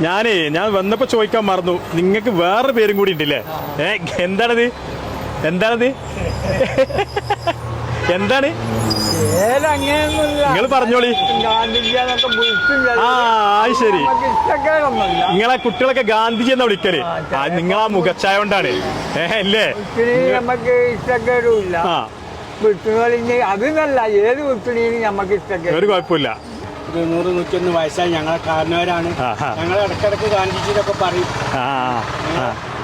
ഞാൻ വന്നപ്പോ ചോദിക്കാൻ മറന്നു, നിങ്ങൾക്ക് വേറെ പേരും കൂടി ഉണ്ടല്ലേ? എന്താണത്? എന്താണ് നിങ്ങൾ പറഞ്ഞോളി. ശരി, നിങ്ങളെ കുട്ടികളൊക്കെ ഗാന്ധിജി എന്നാ വിളിക്കല്. നിങ്ങളാ മുഖച്ഛായ കൊണ്ടാണ് അല്ലേ? അതിനല്ല, ഏത് വൃത്തിയും നമുക്ക് ഇഷ്ടക്കേട് ഒരു കുഴപ്പമില്ല. 100-101 വയസ്സായി ഞങ്ങളെ കാരണവരാണ്. ഞങ്ങൾ ഇടക്കിടക്ക് ഗാന്ധിജിയിലൊക്കെ പറയും.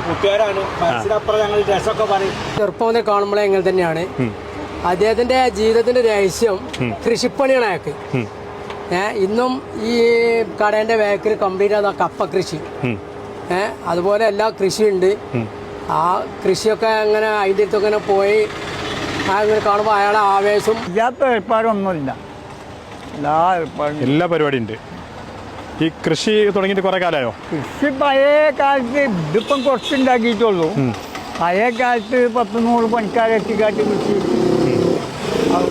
കൂട്ടുകാരാണ്. മനസ്സിലപ്പുറം ഞങ്ങൾ രസമൊക്കെ പറയും. ചെറുപ്പം മുതൽ കാണുമ്പോഴേ എങ്ങനെ തന്നെയാണ്. അദ്ദേഹത്തിന്റെ ജീവിതത്തിന്റെ രഹസ്യം കൃഷിപ്പണിയാണ് അയാൾക്ക്. ഇന്നും ഈ കടേന്റെ വേക്കിൽ കംപ്ലീറ്റ് ആകുന്ന കപ്പ കൃഷി, അതുപോലെ എല്ലാ കൃഷിയുണ്ട്. ആ കൃഷിയൊക്കെ അങ്ങനെ അതിൻ്റെ അടുത്തൊക്കെ ഇങ്ങനെ പോയി അങ്ങനെ കാണുമ്പോൾ അയാളെ ആവേശം. ഇല്ലാത്ത ഏർപ്പാടൊന്നുമില്ല, എല്ലാ പരിപാടിയും ഉണ്ട്. ഈ കൃഷി തുടങ്ങിയിട്ട് കുറെ കാലമായോ? കൃഷി പഴയ കാലത്ത് ഇതിപ്പം കുറച്ചുണ്ടാക്കിയിട്ടുള്ളൂ. പഴയ കാലത്ത് 10-100 പണിക്കാരെ എത്തിക്കാട്ട് കൃഷി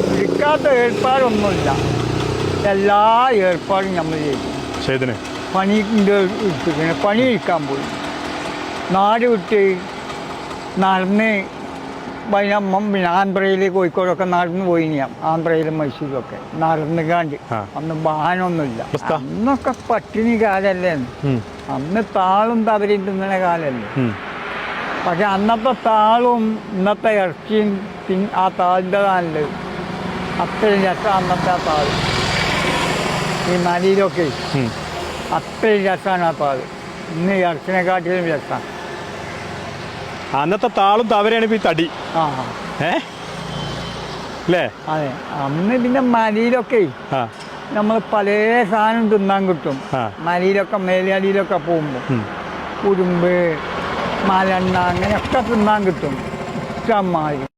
വിളിക്കാത്ത ഏർപ്പാടൊന്നുമില്ല. എല്ലാ ഏർപ്പാടും നമ്മൾ ചെയ്തു. പണിൻ്റെ പണി ഇരിക്കാൻ പോയി, നാട് വിട്ട് നടന്ന് പിന്നെ ആന്ധ്രയിൽ കോഴിക്കോടൊക്കെ നടന്നു പോയി. ഞാൻ ആന്ധ്രയിലും മൈസൂരിലൊക്കെ നടന്നുകാണ്ട്. അന്ന് വാഹനമൊന്നുമില്ല. അന്നൊക്കെ പട്ടിണി കാലല്ലേ, അന്ന് താളും തവരും തിന്നണ കാലല്ലേ. പക്ഷെ അന്നത്തെ താളും ഇന്നത്തെ ഇറച്ചിയും ആ താളിൻ്റെ നല്ലത്. അത്രയും രസം അന്നത്തെ ആ താള്. ഈ മലയിലൊക്കെ അത്രയും രസമാണ് ആ താള്. ഇന്ന് ഇറച്ചിനെക്കാട്ടിലും രസമാണ്. അന്നത്തെ താളും തവരാണ് ഇപ്പൊ ഈ തടി. അല്ലേ? അതെ. അന്ന് പിന്നെ മലയിലൊക്കെ നമ്മൾ പല സാധനം തിന്നാൻ കിട്ടും. മലയിലൊക്കെ മേലാടിയിലൊക്കെ പോകുമ്പോൾ ഉടുമ്പ്, മലെണ്ണ അങ്ങനെയൊക്കെ തിന്നാൻ കിട്ടും. ഇഷ്ടംമാതിരി.